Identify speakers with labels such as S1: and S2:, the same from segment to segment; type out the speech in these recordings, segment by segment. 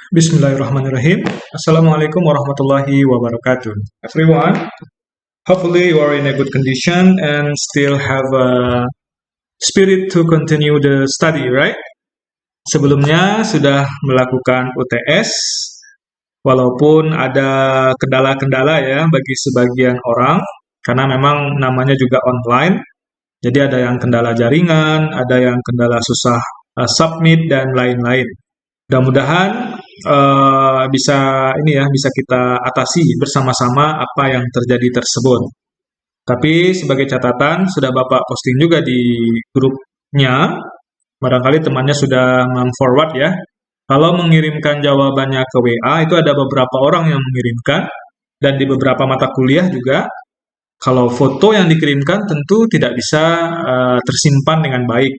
S1: Bismillahirrahmanirrahim. Assalamualaikum warahmatullahi wabarakatuh. Everyone, hopefully you are in a good condition and still have a spirit to continue the study, right? Sebelumnya sudah melakukan UTS, walaupun ada kendala-kendala ya bagi sebagian orang, karena memang namanya juga online. Jadi ada yang kendala jaringan, ada yang kendala susah submit dan lain-lain. Mudah-mudahan bisa kita atasi bersama-sama apa yang terjadi tersebut. Tapi sebagai catatan sudah Bapak posting juga di grupnya, barangkali temannya sudah forward ya. Kalau mengirimkan jawabannya ke WA itu ada beberapa orang yang mengirimkan dan di beberapa mata kuliah juga. Kalau foto yang dikirimkan tentu tidak bisa tersimpan dengan baik.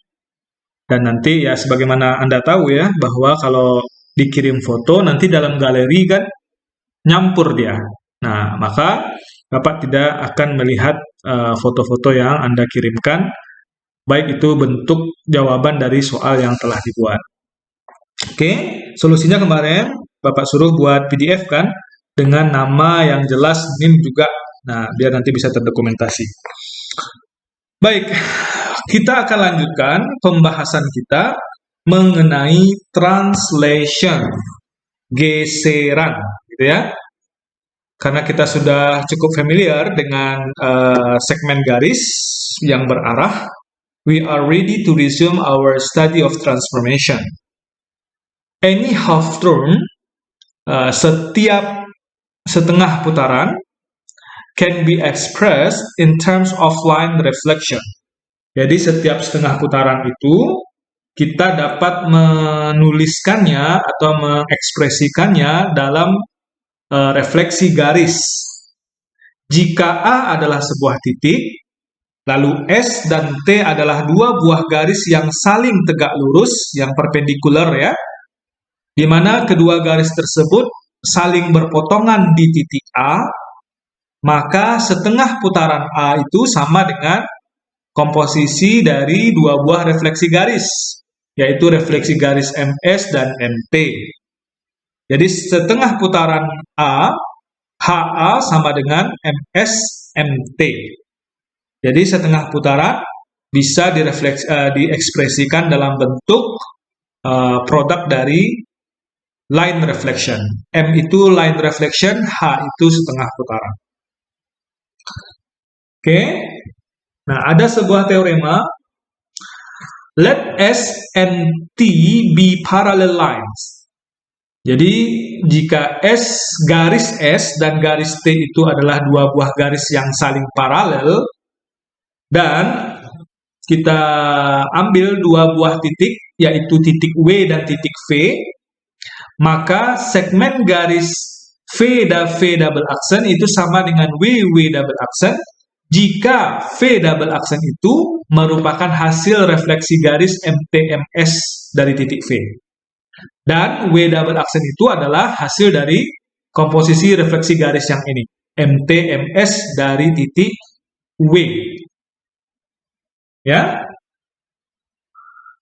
S1: Dan nanti ya sebagaimana Anda tahu ya, bahwa kalau dikirim foto nanti dalam galeri kan nyampur dia. Nah, maka Bapak tidak akan melihat foto-foto yang Anda kirimkan, baik itu bentuk jawaban dari soal yang telah dibuat. Oke, solusinya kemarin Bapak suruh buat PDF kan, dengan nama yang jelas, NIM juga. Nah, biar nanti bisa terdokumentasi. Baik, kita akan lanjutkan pembahasan kita mengenai translation, geseran, gitu ya. Karena kita sudah cukup familiar dengan segmen garis yang berarah, we are ready to resume our study of transformation. Any half turn, setiap setengah putaran, can be expressed in terms of line reflection. Jadi setiap setengah putaran itu kita dapat menuliskannya atau mengekspresikannya dalam refleksi garis. Jika A adalah sebuah titik, lalu S dan T adalah dua buah garis yang saling tegak lurus, yang perpendikular ya, di mana kedua garis tersebut saling berpotongan di titik A, maka setengah putaran A itu sama dengan komposisi dari dua buah refleksi garis, yaitu refleksi garis MS dan MT. Jadi setengah putaran A, HA sama dengan MS, MT. Jadi setengah putaran bisa diekspresikan dalam bentuk produk dari line reflection. M itu line reflection, H itu setengah putaran. Oke, nah ada sebuah teorema, let S and T be parallel lines. Jadi jika garis S dan garis T itu adalah dua buah garis yang saling paralel, dan kita ambil dua buah titik, yaitu titik W dan titik V, maka segmen garis V double aksen itu sama dengan W double aksen, jika V double aksen itu merupakan hasil refleksi garis MTMS dari titik V. Dan W double aksen itu adalah hasil dari komposisi refleksi garis yang ini, MTMS dari titik W. Ya.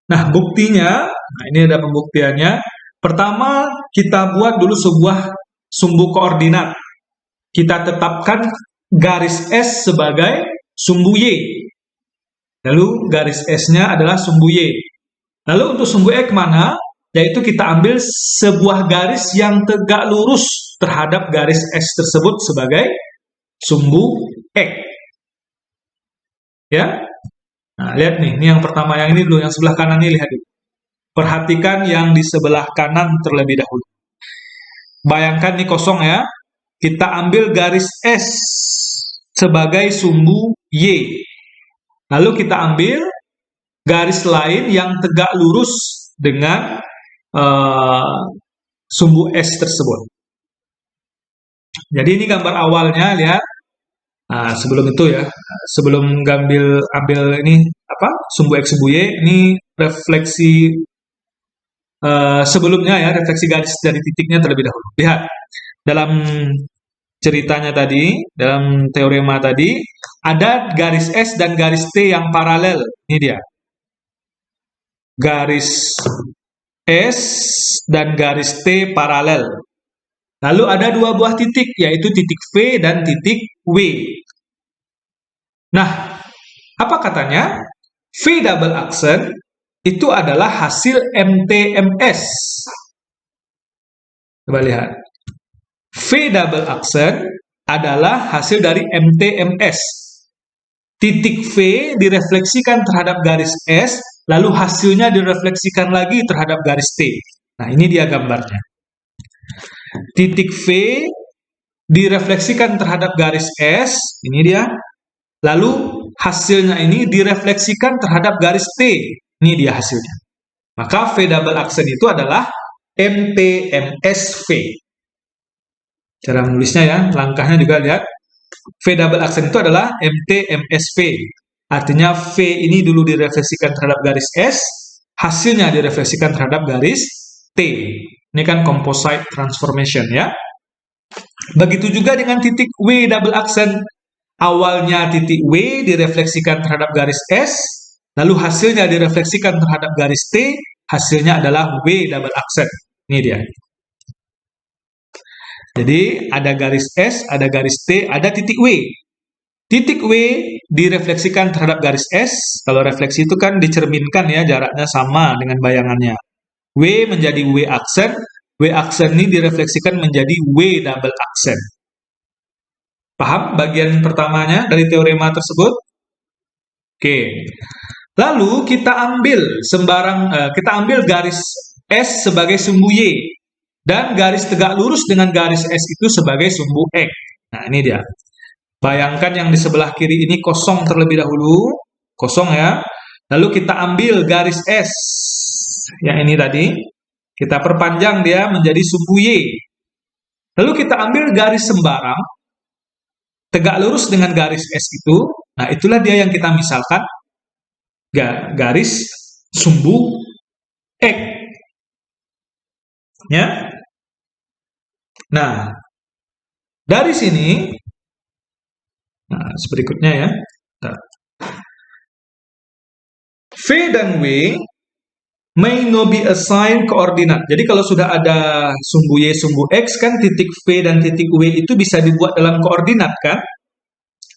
S1: Nah, buktinya, nah ini ada pembuktiannya. Pertama, kita buat dulu sebuah sumbu koordinat. Kita tetapkan garis S sebagai sumbu Y. Lalu garis S-nya adalah sumbu Y. Lalu untuk sumbu E kemana? Yaitu kita ambil sebuah garis yang tegak lurus terhadap garis S tersebut sebagai sumbu E. Ya. Nah, lihat nih, ini yang pertama, yang ini dulu, yang sebelah kanan ini, lihat dulu. Perhatikan yang di sebelah kanan terlebih dahulu. Bayangkan ini kosong ya. Kita ambil garis S sebagai sumbu Y. Lalu kita ambil garis lain yang tegak lurus dengan sumbu S tersebut. Jadi ini gambar awalnya, lihat. Nah, sebelum itu ya, sebelum ambil ini apa? Sumbu X sumbu Y, ini refleksi sebelumnya ya, refleksi garis dari titiknya terlebih dahulu. Lihat, dalam ceritanya tadi, dalam teorema tadi, ada garis S dan garis T yang paralel. Ini dia. Garis S dan garis T paralel. Lalu ada dua buah titik, yaitu titik V dan titik W. Nah, apa katanya? V double aksen itu adalah hasil MTMS. Coba lihat. V double aksen adalah hasil dari MTMS. Titik V direfleksikan terhadap garis S, lalu hasilnya direfleksikan lagi terhadap garis T. Nah, ini dia gambarnya. Titik V direfleksikan terhadap garis S, ini dia. Lalu hasilnya ini direfleksikan terhadap garis T. Ini dia hasilnya. Maka V double aksen itu adalah MTMSV. Cara menulisnya ya, langkahnya juga lihat. V double aksen itu adalah MTMSV. Artinya V ini dulu direfleksikan terhadap garis S, hasilnya direfleksikan terhadap garis T. Ini kan composite transformation ya. Begitu juga dengan titik W double aksen. Awalnya titik W direfleksikan terhadap garis S, lalu hasilnya direfleksikan terhadap garis T, hasilnya adalah W double aksen. Ini dia. Jadi ada garis S, ada garis T, ada titik W. Titik W direfleksikan terhadap garis S. Kalau refleksi itu kan dicerminkan ya, jaraknya sama dengan bayangannya. W menjadi W aksen. W aksen ini direfleksikan menjadi W double aksen. Paham bagian pertamanya dari teorema tersebut? Oke. Lalu kita ambil garis S sebagai sumbu Y dan garis tegak lurus dengan garis S itu sebagai sumbu X. Nah, ini dia. Bayangkan yang di sebelah kiri ini kosong terlebih dahulu, kosong ya. Lalu kita ambil garis S yang ini tadi, kita perpanjang dia menjadi sumbu Y. Lalu kita ambil garis sembarang tegak lurus dengan garis S itu, nah itulah dia yang kita misalkan garis sumbu X. Ya. Nah, dari sini, nah berikutnya ya, V dan W may not be assigned koordinat. Jadi kalau sudah ada sumbu Y, sumbu X, kan titik V dan titik W itu bisa dibuat dalam koordinat kan?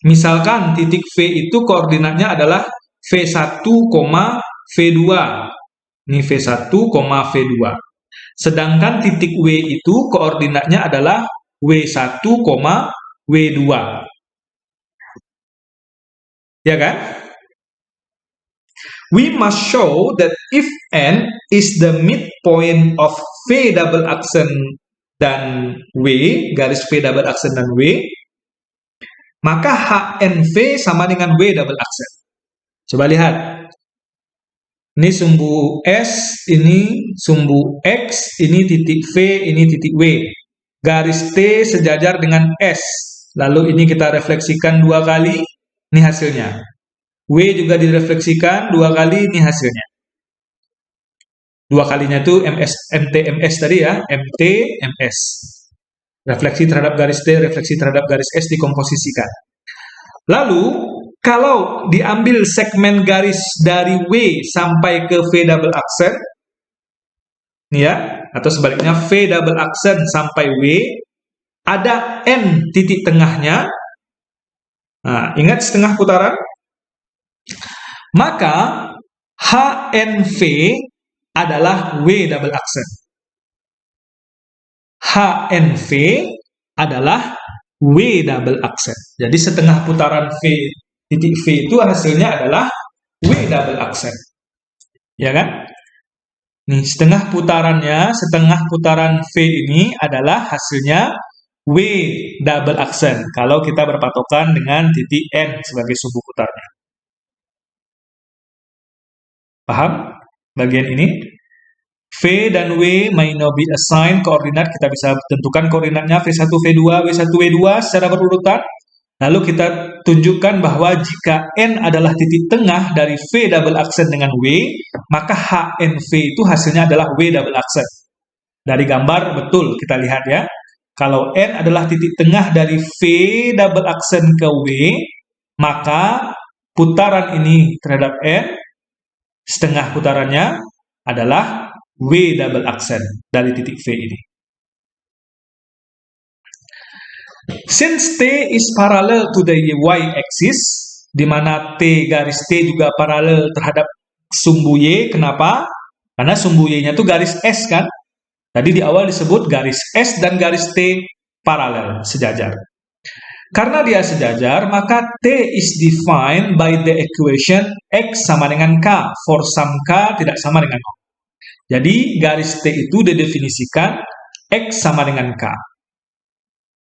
S1: Misalkan titik V itu koordinatnya adalah V1, V2. Ini V1, V2. Sedangkan titik W itu koordinatnya adalah W1, W2. Ya kan? We must show that if N is the midpoint of V double aksen dan W, garis V double aksen dan W, maka HNV sama dengan W double aksen. Coba lihat. Ini sumbu S, ini sumbu X, ini titik V, ini titik W. Garis T sejajar dengan S. Lalu ini kita refleksikan 2 kali, ini hasilnya. W juga direfleksikan 2 kali, ini hasilnya. 2 kalinya itu MTMS tadi ya, MTMS. Refleksi terhadap garis T, refleksi terhadap garis S dikomposisikan. Lalu, kalau diambil segmen garis dari W sampai ke V double aksen, ya, atau sebaliknya V double aksen sampai W, ada N titik tengahnya. Nah, ingat setengah putaran? Maka HNV adalah W double aksen. HNV adalah W double aksen. Jadi setengah putaran V titik V itu hasilnya adalah W double aksen. Ya kan? Nih, setengah putaran V ini adalah hasilnya W double aksen. Kalau kita berpatokan dengan titik N sebagai sumbu putarnya. Paham bagian ini? V dan W may not be assigned koordinat. Kita bisa tentukan koordinatnya V1, V2, W1, W2 secara berurutan. Lalu kita tunjukkan bahwa jika N adalah titik tengah dari V double aksen dengan W, maka HNV itu hasilnya adalah W double aksen. Dari gambar betul kita lihat ya. Kalau N adalah titik tengah dari V double aksen ke W, maka putaran ini terhadap N, setengah putarannya adalah W double accent dari titik V ini. Since T is parallel to the y-axis, di mana T garis T juga paralel terhadap sumbu Y, kenapa? Karena sumbu Y-nya itu garis S kan? Tadi di awal disebut garis S dan garis T paralel, sejajar. Karena dia sejajar, maka T is defined by the equation X sama dengan K, for some K tidak sama dengan O. Jadi, garis T itu didefinisikan X sama dengan K.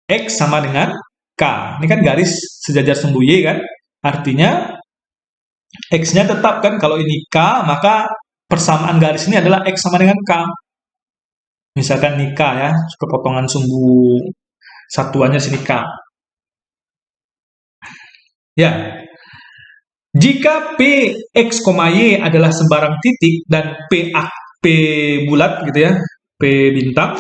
S1: X sama dengan K. Ini kan garis sejajar sumbu Y kan? Artinya, X-nya tetap kan? Kalau ini K, maka persamaan garis ini adalah X sama dengan K. Misalkan ini K ya, kepotongan sumbu satuannya sini K. Ya, jika P, X, Y adalah sembarang titik dan P bulat gitu ya, P bintang,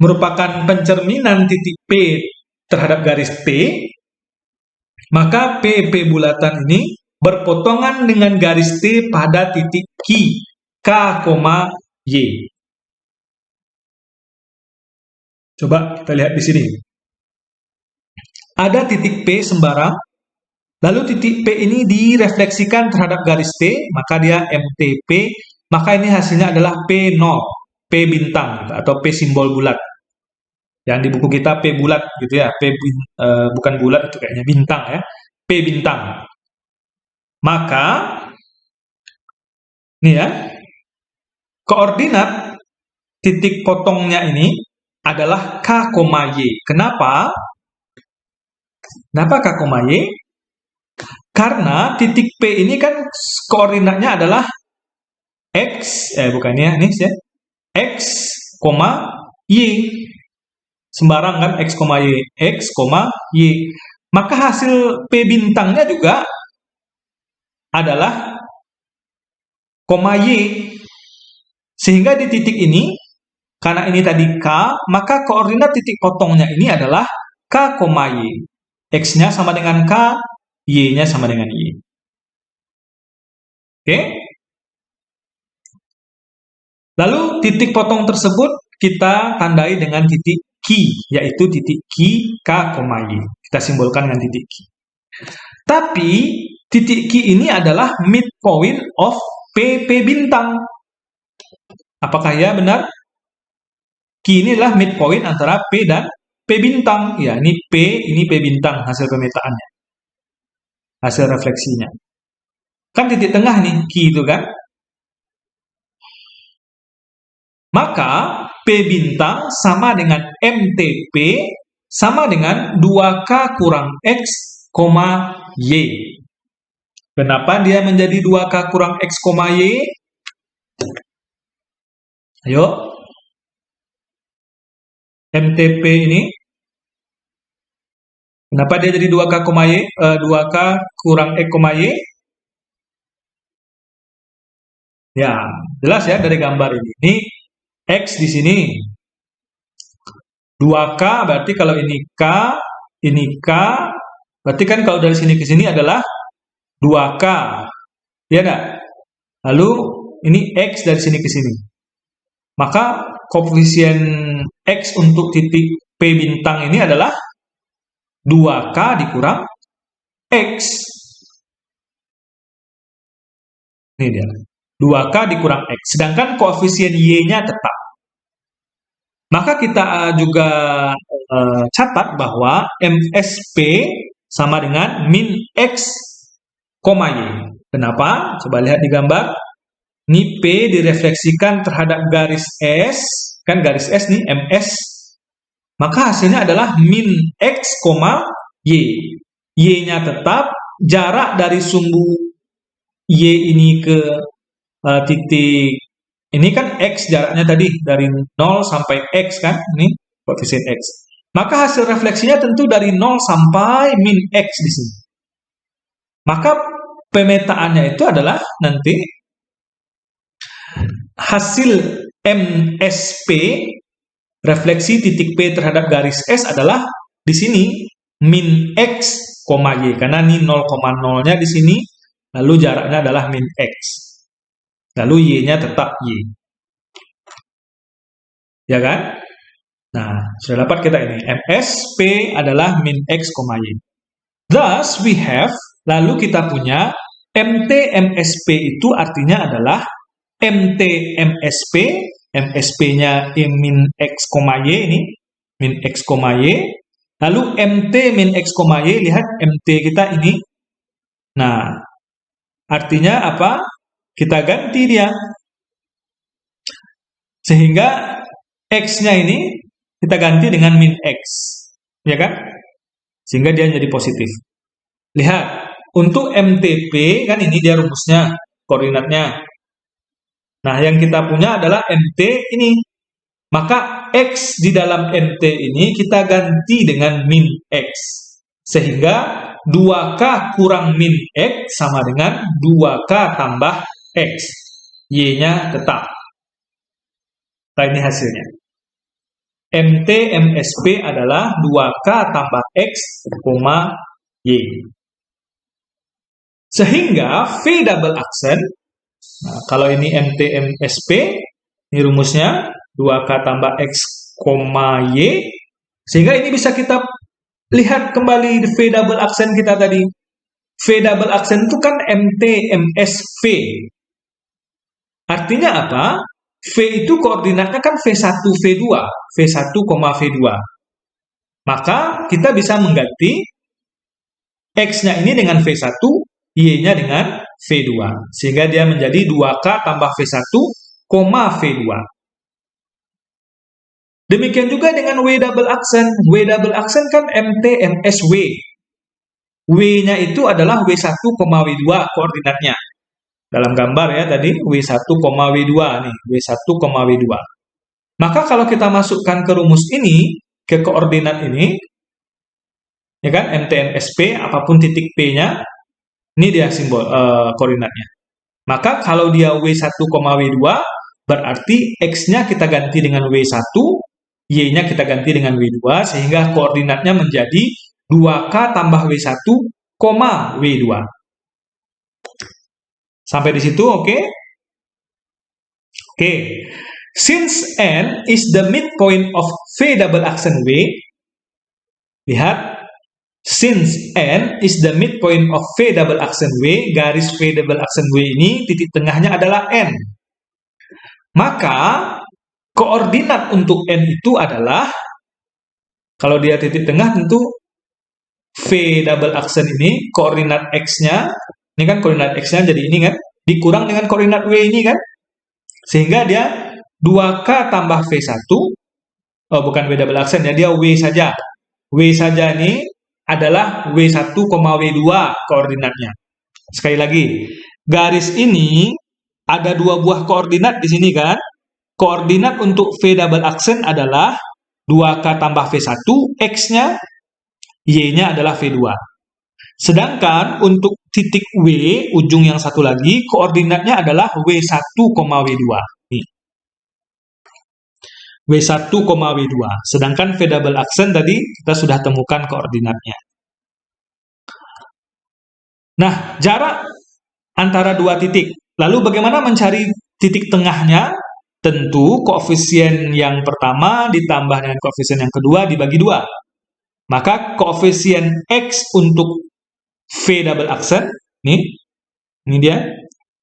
S1: merupakan pencerminan titik P terhadap garis T, maka P bulatan ini berpotongan dengan garis T pada titik K, Y. Coba kita lihat di sini. Ada titik P sembarang, lalu titik P ini direfleksikan terhadap garis T, maka dia MTP, maka ini hasilnya adalah P0, P bintang, atau P simbol bulat. Yang di buku kita P bulat gitu ya, bukan bulat itu kayaknya bintang ya, P bintang. Maka, nih ya, koordinat titik potongnya ini adalah K, Y. Kenapa? Kenapa K, Y? Karena titik P ini kan koordinatnya adalah X, bukan ya, ini ya, X, Y. Sembarang kan, X, Y. X, Y. Maka hasil P bintangnya juga adalah Y. Sehingga di titik ini, karena ini tadi K, maka koordinat titik potongnya ini adalah K, Y. X-nya sama dengan K, Y-nya sama dengan Y. Oke? Lalu titik potong tersebut kita tandai dengan titik Q, yaitu titik Q, K, Y. Kita simbolkan dengan titik Q. Tapi titik Q ini adalah midpoint of P bintang. Apakah ya benar? Q ini adalah midpoint antara P dan P bintang. Ya, ini P bintang hasil pemetaannya. Hasil refleksinya. Kan titik tengah nih, Q itu kan. Maka P bintang sama dengan MTP sama dengan 2K kurang X, Y. Kenapa dia menjadi 2K kurang X, Y? Ayo. MTP ini. Kenapa dia jadi 2K, 2K kurang X, Y? Ya, jelas ya dari gambar ini. Ini X di sini. 2K berarti kalau ini K, berarti kan kalau dari sini ke sini adalah 2K. Ya enggak? Lalu ini X dari sini ke sini. Maka koefisien X untuk titik P bintang ini adalah 2K dikurang X. Ini dia. 2K dikurang X. Sedangkan koefisien Y-nya tetap. Maka kita juga catat bahwa MSP sama dengan min X, Y. Kenapa? Coba lihat di gambar. Ini P direfleksikan terhadap garis S. Kan garis S nih, MS. Maka hasilnya adalah min X, Y. Y-nya tetap. Jarak dari sumbu Y ini ke titik ini kan X jaraknya tadi dari 0 sampai X kan, ini koefisien X. Maka hasil refleksinya tentu dari 0 sampai min X di sini. Maka pemetaannya itu adalah nanti hasil MSP refleksi titik P terhadap garis S adalah di sini min X, Y karena ini 0,0-nya di sini lalu jaraknya adalah min X. Lalu Y-nya tetap Y. Ya kan? Nah, sudah dapat kita ini. MSP adalah min X, Y. Thus, we have, lalu kita punya MT MSP itu artinya adalah MT MSP, MSP-nya min X, Y ini, min X, Y. Lalu MT min X, Y, lihat MT kita ini. Nah, artinya apa? Kita ganti dia. Sehingga X-nya ini kita ganti dengan min X. Ya kan? Sehingga dia jadi positif. Lihat, untuk MTP, kan ini dia rumusnya, koordinatnya. Nah, yang kita punya adalah MT ini. Maka X di dalam MT ini kita ganti dengan min X. Sehingga 2K kurang min X sama dengan 2K tambah X. Y-nya tetap. Nah, ini hasilnya. MT MSP adalah 2K tambah X, Y. Sehingga V double aksen, nah, kalau ini MT MSP, ini rumusnya 2K tambah X, Y. Sehingga ini bisa kita lihat kembali V double aksen kita tadi. V double aksen itu kan MT MSV. Artinya apa? V itu koordinatnya kan V1, V2. V1, V2. Maka kita bisa mengganti X-nya ini dengan V1, Y-nya dengan V2. Sehingga dia menjadi 2K tambah V1, V2. Demikian juga dengan W double aksen. W double aksen kan MT MSW. W-nya itu adalah W1, W2 koordinatnya. Dalam gambar ya tadi W1, W2 nih, W1, W2. Maka kalau kita masukkan ke rumus ini, ke koordinat ini, ya kan, MTMSP, apapun titik P-nya, ini dia simbol koordinatnya. Maka kalau dia W1, W2, berarti X-nya kita ganti dengan W1, Y-nya kita ganti dengan W2, sehingga koordinatnya menjadi 2K tambah W1, W2. Sampai di situ, oke? Oke. Since N is the midpoint of V double aksen W, lihat, since N is the midpoint of V double aksen W, garis V double aksen W ini titik tengahnya adalah N. Maka koordinat untuk N itu adalah, kalau dia titik tengah tentu V double aksen ini, koordinat X-nya, ini kan koordinat X-nya jadi ini kan, dikurang dengan koordinat W ini kan, sehingga dia 2K tambah V1, oh bukan W double aksen ya, dia W saja. W saja ini adalah W1, W2 koordinatnya. Sekali lagi, garis ini ada dua buah koordinat di sini kan. Koordinat untuk V double aksen adalah 2K tambah V1, X-nya, Y-nya adalah V2. Sedangkan untuk titik W, ujung yang satu lagi, koordinatnya adalah W1, W2. Nih. W1, W2. Sedangkan V double aksen tadi kita sudah temukan koordinatnya. Nah, jarak antara dua titik. Lalu bagaimana mencari titik tengahnya? Tentu koefisien yang pertama ditambah dengan koefisien yang kedua dibagi 2. Maka koefisien X untuk V double aksen, ini dia,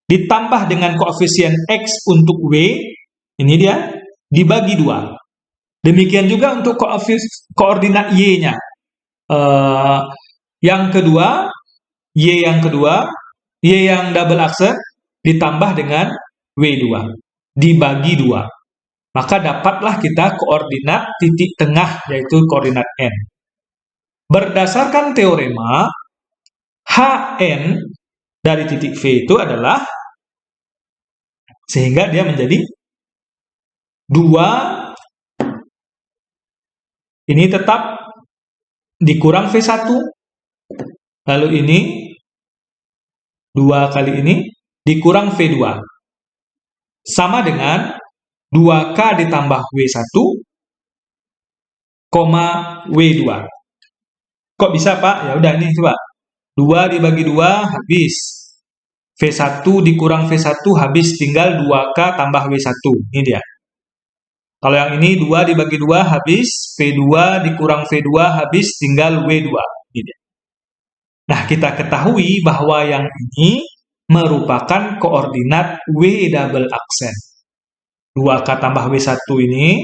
S1: ditambah dengan koefisien X untuk W, ini dia, dibagi 2. Demikian juga untuk koordinat Y-nya. Yang kedua, Y yang double aksen, ditambah dengan W2, dibagi 2. Maka dapatlah kita koordinat titik tengah, yaitu koordinat N. Berdasarkan teorema, HN dari titik V itu adalah, sehingga dia menjadi 2, ini tetap dikurang V1, lalu ini 2 kali ini dikurang V2, sama dengan 2K ditambah W1, W2. Kok bisa Pak? Ya udah ini coba. 2 dibagi 2 habis. V1 dikurang V1 habis tinggal 2K tambah W1. Ini dia. Kalau yang ini 2 dibagi 2 habis V2 dikurang V2 habis tinggal W2. Ini dia. Nah, kita ketahui bahwa yang ini merupakan koordinat W double aksen. 2K tambah W1 ini,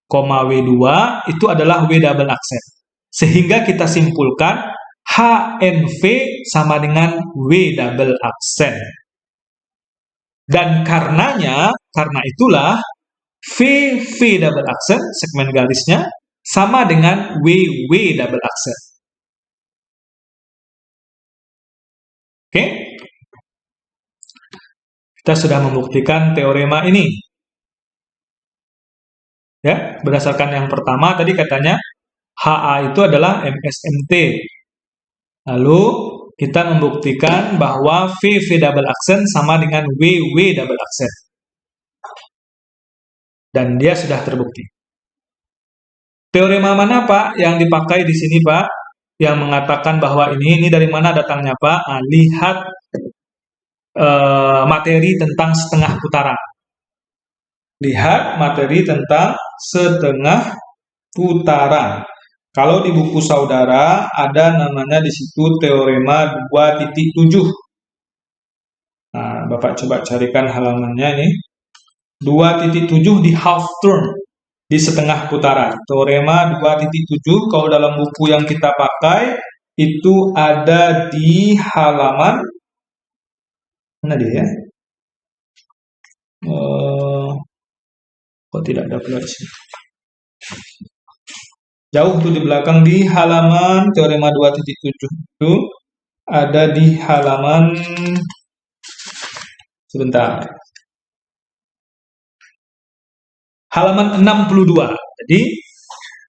S1: koma W2 itu adalah W double aksen. Sehingga kita simpulkan HNV sama dengan W double aksen. Dan karena itulah VV double aksen, segmen garisnya, sama dengan WW double aksen. Oke? Kita sudah membuktikan teorema ini. Ya, berdasarkan yang pertama tadi katanya HA itu adalah MSMT. Lalu kita membuktikan bahwa VV double aksen sama dengan WW double aksen. Dan dia sudah terbukti. Teorema mana Pak yang dipakai di sini Pak? Yang mengatakan bahwa ini dari mana datangnya Pak? Lihat materi tentang setengah putaran. Lihat materi tentang setengah putaran. Kalau di buku saudara ada namanya di situ teorema 2.7. Nah, Bapak coba carikan halamannya ini. 2.7 di half turn, di setengah putaran. Teorema 2.7 kalau dalam buku yang kita pakai itu ada di halaman mana dia ya? Kok tidak ada pula di sini? Jauh tuh di belakang di halaman teorema 2.7 itu ada di halaman sebentar. Halaman 62. Jadi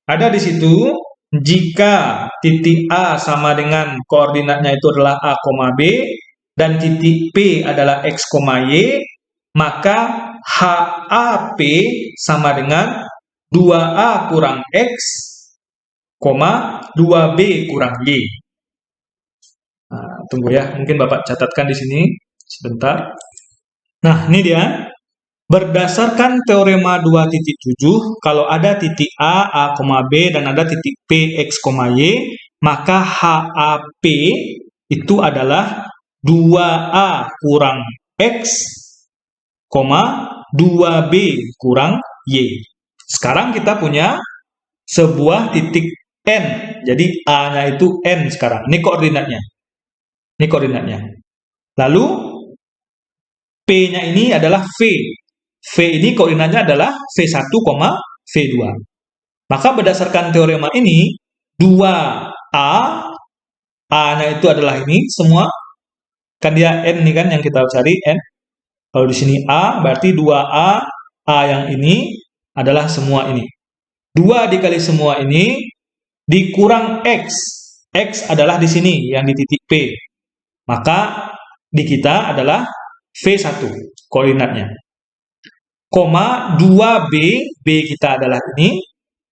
S1: ada di situ jika titik A sama dengan koordinatnya itu adalah A, B dan titik P adalah X, Y, maka HAP sama dengan 2A kurang X, 2B kurang Y. Nah, tunggu ya, mungkin Bapak catatkan di sini sebentar. Nah, ini dia. Berdasarkan teorema 2.7, kalau ada titik A, B, dan ada titik P, X, Y, maka HAP itu adalah 2A kurang X, 2B kurang Y. Sekarang kita punya sebuah titik N. Jadi A-nya itu N sekarang. Ini koordinatnya. Lalu P-nya ini adalah V. V ini koordinatnya adalah V1, V2. Maka berdasarkan teorema ini, 2A, A-nya itu adalah ini semua. Kan dia N ini kan yang kita cari, N. Kalau di sini A, berarti 2A, A yang ini adalah semua ini. 2 dikali semua ini, dikurang X. X adalah di sini, yang di titik P. Maka di kita adalah V1, koordinatnya. 2B, B kita adalah ini,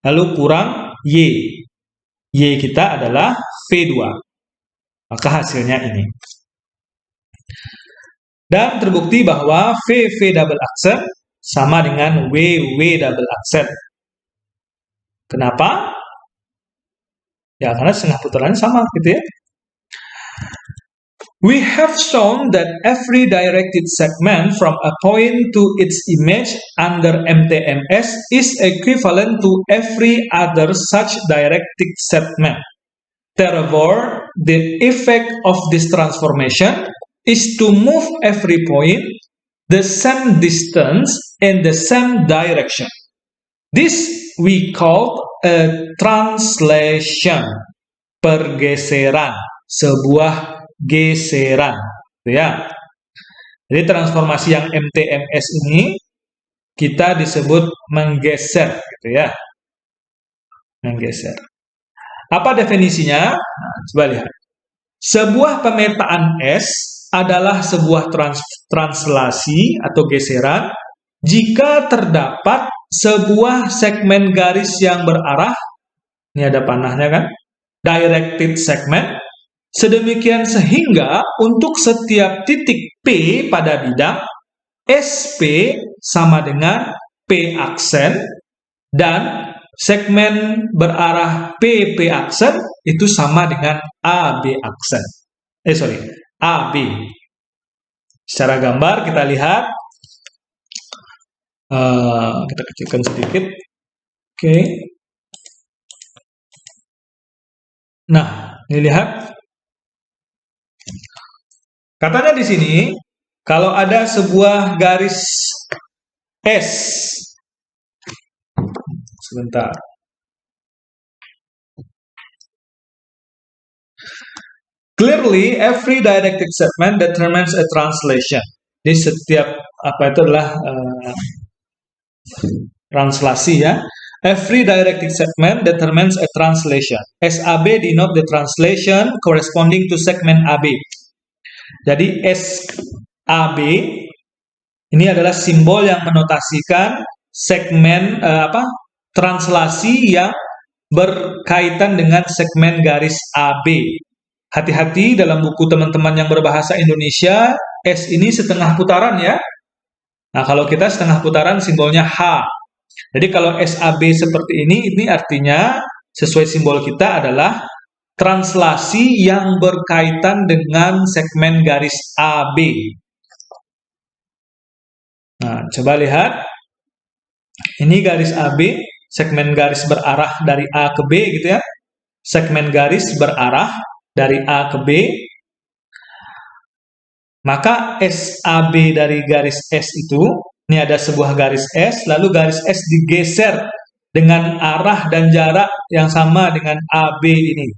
S1: lalu kurang Y. Y kita adalah V2. Maka hasilnya ini. Dan terbukti bahwa VV double aksen sama dengan WW double aksen. Kenapa? Ya, karena setengah putarannya sama, gitu ya. We have shown that every directed segment from a point to its image under MTMS is equivalent to every other such directed segment. Therefore, the effect of this transformation is to move every point the same distance in the same direction. This we call a translation, pergeseran, sebuah geseran, gitu ya. Jadi transformasi yang MTMS ini kita disebut menggeser, gitu ya. Menggeser. Apa definisinya? Nah, coba lihat. Sebuah pemetaan S adalah sebuah translasi atau geseran jika terdapat sebuah segmen garis yang berarah. Ini ada panahnya kan? Directed segment Sedemikian sehingga untuk setiap titik P pada bidang, SP sama dengan P aksen, dan segmen berarah PP aksen itu sama dengan AB aksen. AB. Secara gambar kita lihat, kita kecilkan sedikit. Oke. Nah, dilihat. Katanya di sini, kalau ada sebuah garis S, sebentar. Clearly, every didactic segment determines a translation. Jadi setiap apa itu adalah translasi ya. Every didactic segment determines a translation. SAB denote the translation corresponding to segment AB. Jadi SAB ini adalah simbol yang menotasikan segmen translasi yang berkaitan dengan segmen garis AB. Hati-hati dalam buku teman-teman yang berbahasa Indonesia, S ini setengah putaran ya. Nah, kalau kita setengah putaran simbolnya H. Jadi kalau SAB seperti ini artinya sesuai simbol kita adalah translasi yang berkaitan dengan segmen garis AB. Nah, coba lihat. Ini garis AB, segmen garis berarah dari A ke B gitu ya. Segmen garis berarah dari A ke B. Maka SAB dari garis S itu, ini ada sebuah garis S, lalu garis S digeser dengan arah dan jarak yang sama dengan AB ini.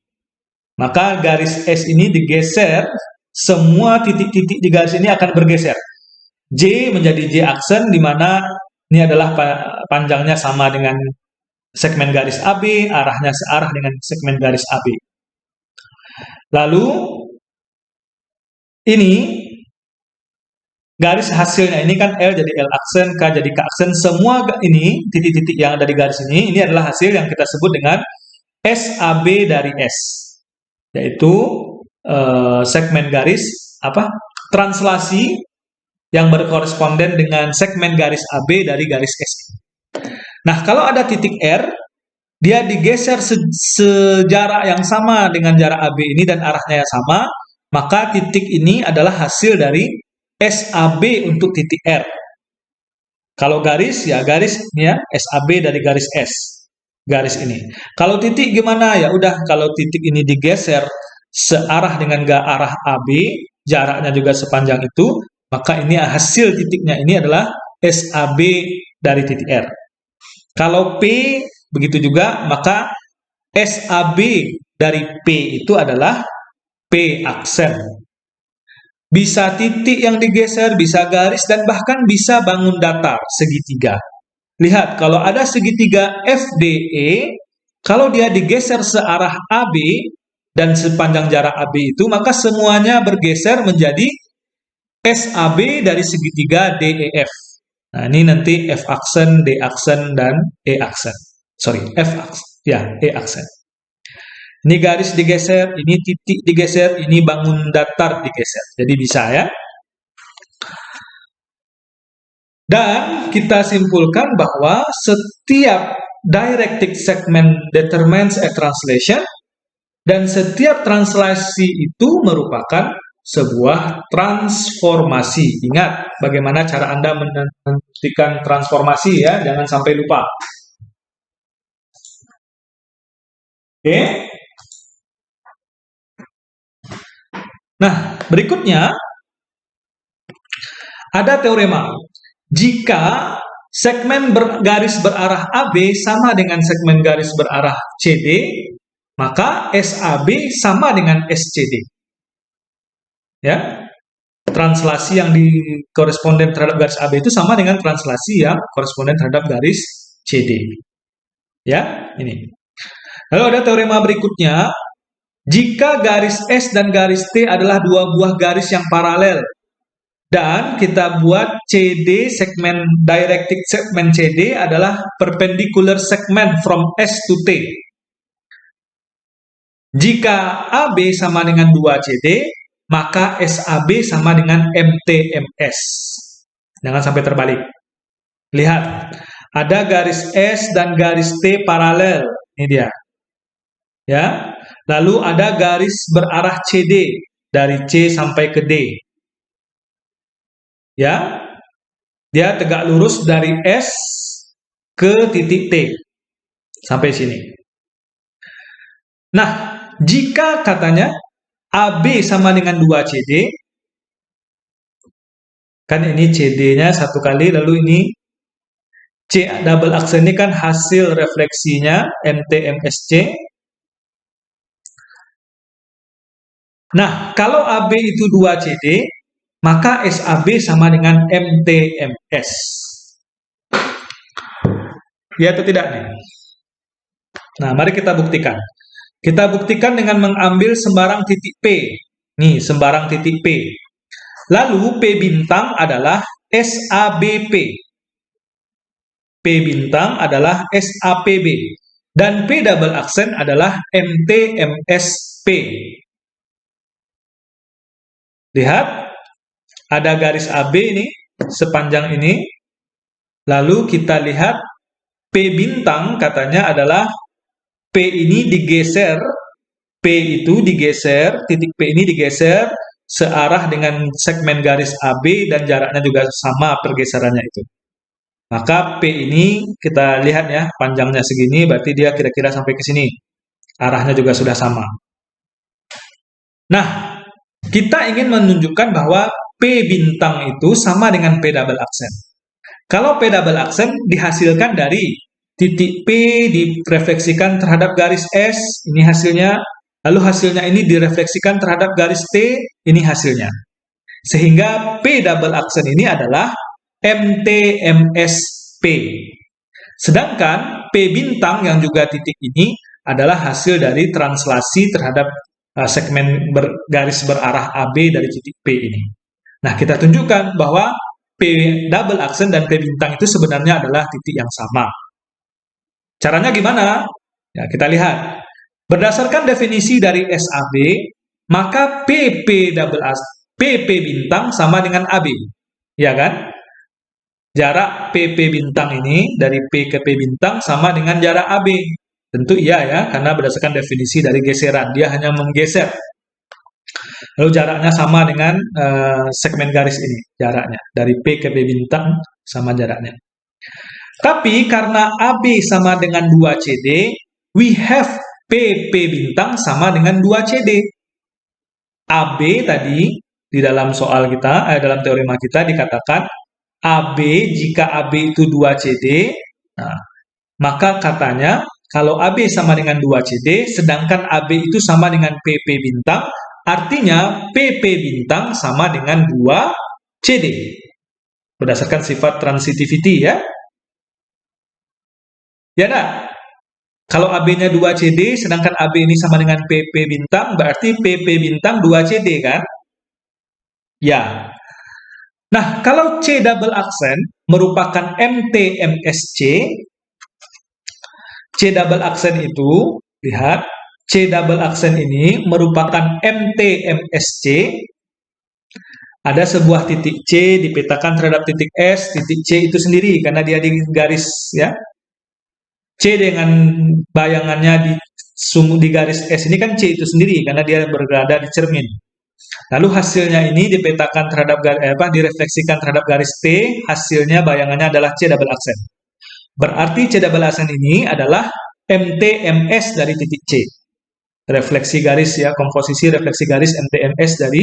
S1: Maka garis S ini digeser, semua titik-titik di garis ini akan bergeser. J menjadi J aksen, di mana ini adalah panjangnya sama dengan segmen garis AB, arahnya searah dengan segmen garis AB. Lalu, ini garis hasilnya ini kan L jadi L aksen, K jadi K aksen. Semua ini, titik-titik yang ada di garis ini adalah hasil yang kita sebut dengan SAB dari S. Yaitu segmen garis translasi yang berkoresponden dengan segmen garis AB dari garis S. Nah, kalau ada titik R, dia digeser sejarak yang sama dengan jarak AB ini dan arahnya sama, maka titik ini adalah hasil dari SAB untuk titik R. Kalau garis, ya garis ya SAB dari garis S. Garis ini. Kalau titik gimana? Ya udah, kalau titik ini digeser searah dengan arah AB, jaraknya juga sepanjang itu, maka ini hasil titiknya ini adalah SAB dari titik R. Kalau P begitu juga, maka SAB dari P itu adalah P aksen. Bisa titik yang digeser, bisa garis, dan bahkan bisa bangun datar, segitiga. Lihat, kalau ada segitiga FDE, kalau dia digeser searah AB dan sepanjang jarak AB itu, maka semuanya bergeser menjadi SAB dari segitiga DEF. Nah, ini nanti F aksen, D aksen, dan E aksen. Sorry, F aksen. Ya, E aksen. Ini garis digeser, ini titik digeser, ini bangun datar digeser. Jadi bisa ya. Dan kita simpulkan bahwa setiap dialectic segment determines a translation, dan setiap translasi itu merupakan sebuah transformasi. Ingat bagaimana cara Anda menentukan transformasi ya, jangan sampai lupa. Oke. Nah, berikutnya ada teorema. Jika segmen garis berarah AB sama dengan segmen garis berarah CD, maka SAB sama dengan SCD. Ya, translasi yang koresponden terhadap garis AB itu sama dengan translasi yang koresponden terhadap garis CD. Ya, ini. Lalu ada teorema berikutnya. Jika garis S dan garis T adalah dua buah garis yang paralel, dan kita buat CD, segmen dialectic segmen CD adalah perpendicular segment from S to T. Jika AB sama dengan 2CD, maka SAB sama dengan MTMS. Jangan sampai terbalik. Lihat, ada garis S dan garis T paralel. Ini dia. Ya. Lalu ada garis berarah CD dari C sampai ke D. Ya. Dia tegak lurus dari S ke titik T. Sampai sini. Nah, jika katanya AB sama dengan 2CD, kan ini CD-nya satu kali, lalu ini C double aksen ini kan hasil refleksinya MTMSC. Nah, kalau AB itu 2CD, maka SAB sama dengan MTMS. Ya atau tidak nih? Nah, mari kita buktikan. Kita buktikan dengan mengambil sembarang titik P. Nih, sembarang titik P. Lalu P bintang adalah SABP. P bintang adalah SAPB. Dan P double aksen adalah MTMSP. Lihat, ada garis AB ini, sepanjang ini. Lalu kita lihat P bintang katanya adalah P ini digeser, P itu digeser, titik P ini digeser searah dengan segmen garis AB dan jaraknya juga sama pergeserannya itu. Maka P ini kita lihat ya, panjangnya segini, berarti dia kira-kira sampai ke sini. Arahnya juga sudah sama. Nah, kita ingin menunjukkan bahwa P bintang itu sama dengan P double aksen. Kalau P double aksen dihasilkan dari titik P direfleksikan terhadap garis S, ini hasilnya. Lalu hasilnya ini direfleksikan terhadap garis T, ini hasilnya. Sehingga P double aksen ini adalah MTMSP. Sedangkan P bintang yang juga titik ini adalah hasil dari translasi terhadap segmen garis berarah AB dari titik P ini. Nah, kita tunjukkan bahwa P double aksen dan P bintang itu sebenarnya adalah titik yang sama. Caranya gimana? Ya, kita lihat. Berdasarkan definisi dari SAB, maka PP bintang sama dengan AB. Ya kan? Jarak PP bintang ini dari P ke P bintang sama dengan jarak AB. Tentu iya ya, karena berdasarkan definisi dari geseran, dia hanya menggeser. Lalu jaraknya sama dengan segmen garis ini, jaraknya. Dari P ke P bintang sama jaraknya. Tapi karena AB sama dengan 2CD, we have PP bintang sama dengan 2CD. AB tadi, di dalam soal kita, dalam teorema kita dikatakan, AB, jika AB itu 2CD, nah, maka katanya, kalau AB sama dengan 2CD, sedangkan AB itu sama dengan PP bintang, artinya PP bintang sama dengan 2CD. Berdasarkan sifat transitivity ya. Ya enggak? Kalau AB-nya 2CD, sedangkan AB ini sama dengan PP bintang, berarti PP bintang 2CD kan? Ya. Nah, kalau C double aksen merupakan MTMSC, C double aksen itu, lihat, C double aksen ini merupakan MTMSC. Ada sebuah titik C dipetakan terhadap titik S, titik C itu sendiri, karena dia di garis ya. C dengan bayangannya di garis S ini kan C itu sendiri karena dia berada di cermin. Lalu hasilnya ini dipetakan terhadap direfleksikan terhadap garis T, hasilnya bayangannya adalah C double aksen. Berarti C double aksen ini adalah MTMS dari titik C. Refleksi garis ya, komposisi refleksi garis MTMS dari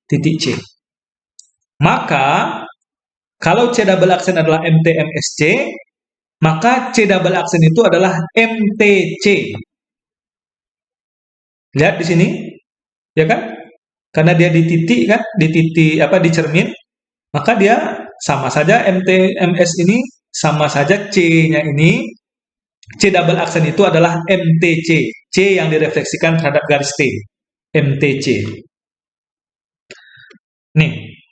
S1: titik C. Maka kalau C double aksen adalah MTMSC, maka C double aksen itu adalah MTC. Lihat di sini, ya kan? Karena dia di titik kan, di titik di cermin, maka dia sama saja MTMS ini sama saja C-nya ini. C double aksen itu adalah MTC, C yang direfleksikan terhadap garis T, MTC. Nih.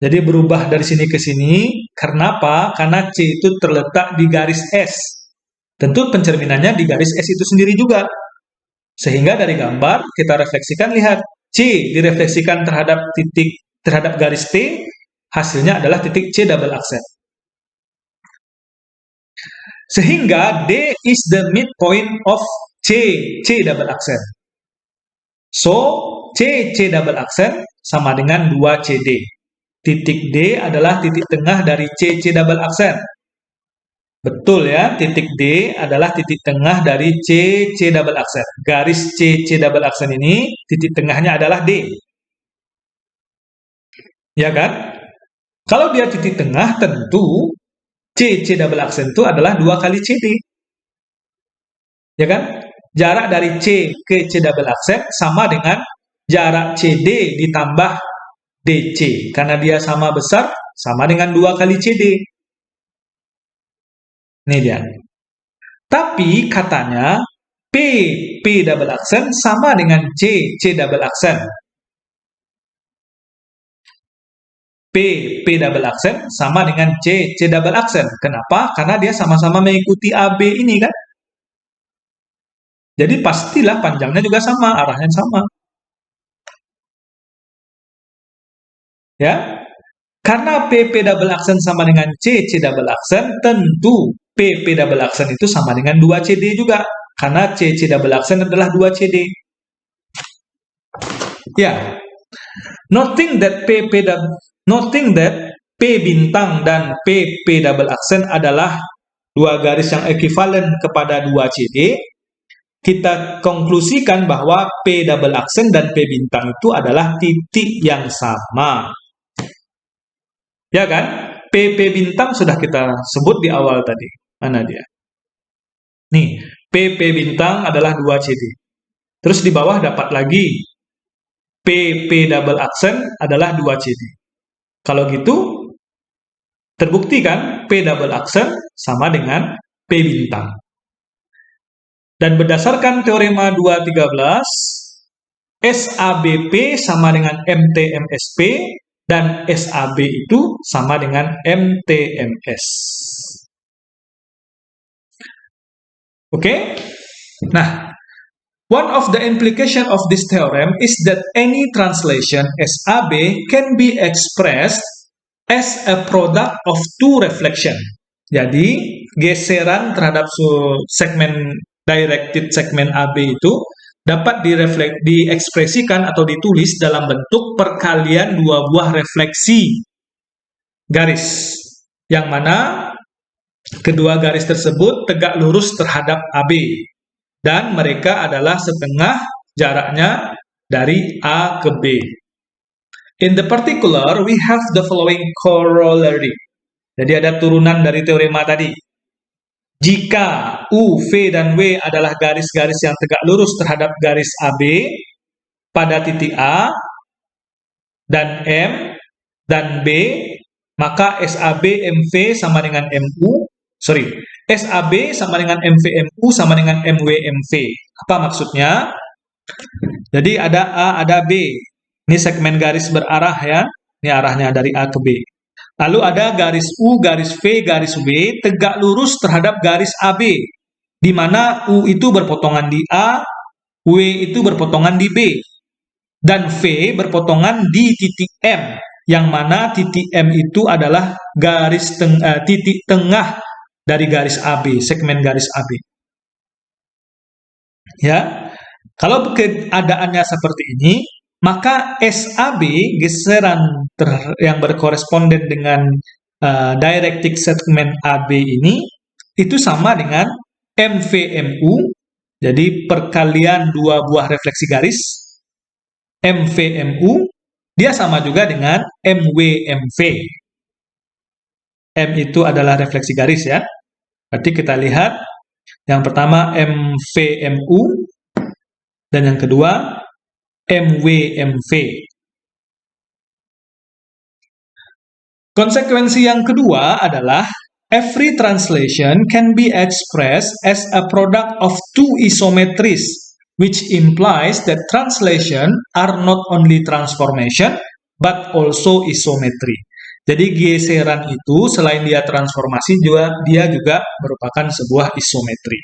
S1: Jadi berubah dari sini ke sini, karena apa? Karena C itu terletak di garis S. Tentu pencerminannya di garis S itu sendiri juga. Sehingga dari gambar kita refleksikan, lihat C direfleksikan terhadap garis T, hasilnya adalah titik C double accent. Sehingga D is the midpoint of C double accent. So, C double accent sama dengan 2CD. Titik D adalah titik tengah dari C double accent. Betul ya, titik D adalah titik tengah dari C double accent. Garis C double accent ini, titik tengahnya adalah D. Ya kan? Kalau dia titik tengah, tentu C double accent itu adalah 2 kali CD. Ya kan? Jarak dari C ke C double accent sama dengan jarak CD ditambah DC. Karena dia sama besar, sama dengan 2 kali CD. Ini dia. Tapi katanya P double accent sama dengan C double accent. P double accent sama dengan C double accent. Kenapa? Karena dia sama-sama mengikuti AB ini kan. Jadi pastilah panjangnya juga sama, arahnya sama. Ya. Karena PP double accent sama dengan C double accent, tentu PP double accent itu sama dengan 2CD juga. Karena C double accent adalah 2CD. Ya. Noting that P bintang dan PP double accent adalah 2 garis yang ekuivalen kepada 2CD, kita konklusikan bahwa P double accent dan P bintang itu adalah titik yang sama. Ya kan? PP bintang sudah kita sebut di awal tadi. Mana dia? Nih, PP bintang adalah 2CD. Terus di bawah dapat lagi PP double accent adalah 2CD. Kalau gitu, terbukti kan P double accent sama dengan P bintang. Dan berdasarkan teorema 213, SABP sama dengan MTMSP, dan SAB itu sama dengan MTMS. Oke? Nah, one of the implication of this theorem is that any translation SAB can be expressed as a product of two reflection. Jadi, geseran terhadap segmen directed segmen AB itu dapat diekspresikan atau ditulis dalam bentuk perkalian 2 buah refleksi garis, yang mana kedua garis tersebut tegak lurus terhadap AB, dan mereka adalah setengah jaraknya dari A ke B. In the particular, we have the following corollary. Jadi ada turunan dari teorema tadi. Jika U, V, dan W adalah garis-garis yang tegak lurus terhadap garis AB pada titik A dan M dan B, maka SAB MV sama dengan MU, SAB sama dengan MV MU sama dengan MW MV. Apa maksudnya? Jadi ada A, ada B. Ini segmen garis berarah ya. Ini arahnya dari A ke B. Lalu ada garis U, garis V, garis W tegak lurus terhadap garis AB, di mana U itu berpotongan di A, W itu berpotongan di B, dan V berpotongan di titik M, yang mana titik M itu adalah titik tengah dari garis AB, segmen garis AB. Ya, kalau keadaannya seperti ini, maka SAB, geseran yang berkoresponden dengan directed segmen AB ini, itu sama dengan MVMU, jadi perkalian 2 buah refleksi garis, MVMU, dia sama juga dengan MWMV. M itu adalah refleksi garis ya. Berarti kita lihat, yang pertama MVMU, dan yang kedua MWMV. Konsekuensi yang kedua adalah every translation can be expressed as a product of two isometries, which implies that translation are not only transformation but also isometry. Jadi geseran itu selain dia transformasi dia juga merupakan sebuah isometri.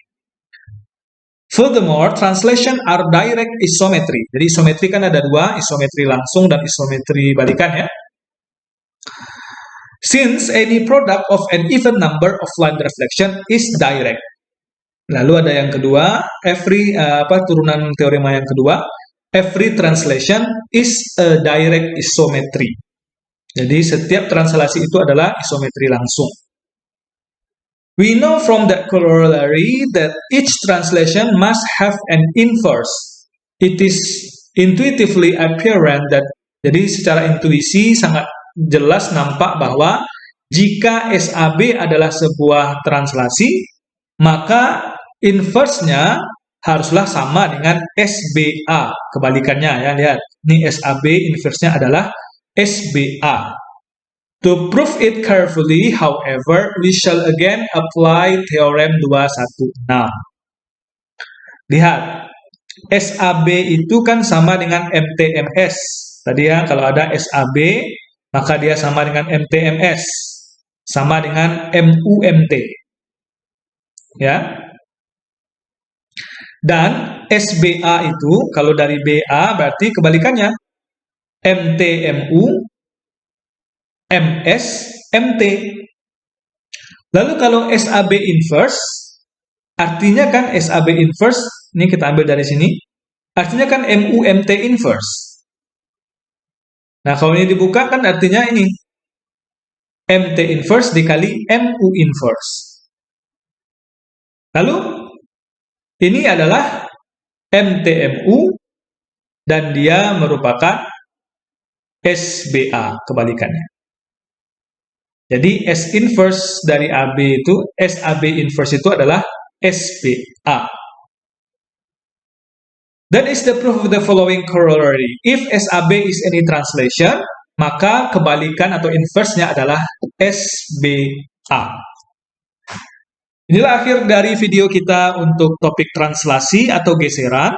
S1: Furthermore, translation are direct isometry. Jadi isometri kan ada dua, isometri langsung dan isometri balikan ya. Since any product of an even number of line reflection is direct. Lalu ada yang kedua, turunan teorema yang kedua, every translation is a direct isometry. Jadi setiap translasi itu adalah isometri langsung. We know from that corollary that each translation must have an inverse. It is intuitively apparent that, jadi secara intuisi sangat jelas nampak bahwa jika SAB adalah sebuah translasi, maka inverse-nya haruslah sama dengan SBA. Kebalikannya ya, lihat. Ini SAB, inverse-nya adalah SBA. To prove it carefully, however, we shall again apply Theorem 216. Lihat, SAB itu kan sama dengan MTMS. Tadi ya, kalau ada SAB, maka dia sama dengan MTMS. Sama dengan MUMT. Ya. Dan SBA itu, kalau dari BA berarti kebalikannya. MTMU, MS, MT. Lalu kalau SAB inverse, artinya kan SAB inverse, ini kita ambil dari sini, artinya kan MUMT inverse. Nah, kalau ini dibuka kan artinya ini, MT inverse dikali MU inverse. Lalu, ini adalah MTMU dan dia merupakan SBA, kebalikannya. Jadi S inverse dari AB itu, SAB inverse itu adalah SBA. That is the proof of the following corollary. If SAB is any translation, maka kebalikan atau inverse-nya adalah SBA. Inilah akhir dari video kita untuk topik translasi atau geseran.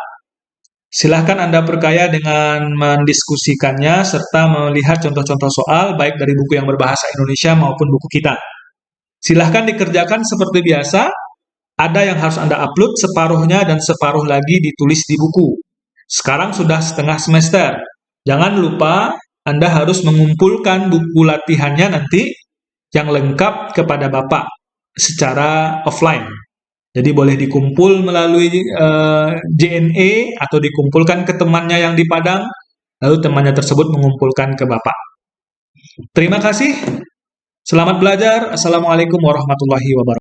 S1: Silahkan Anda perkaya dengan mendiskusikannya serta melihat contoh-contoh soal baik dari buku yang berbahasa Indonesia maupun buku kita. Silahkan dikerjakan seperti biasa. Ada yang harus Anda upload separuhnya dan separuh lagi ditulis di buku. Sekarang sudah setengah semester. Jangan lupa Anda harus mengumpulkan buku latihannya nanti yang lengkap kepada Bapak secara offline. Jadi boleh dikumpul melalui JNE atau dikumpulkan ke temannya yang di Padang, lalu temannya tersebut mengumpulkan ke Bapak. Terima kasih. Selamat belajar. Assalamualaikum warahmatullahi wabarakatuh.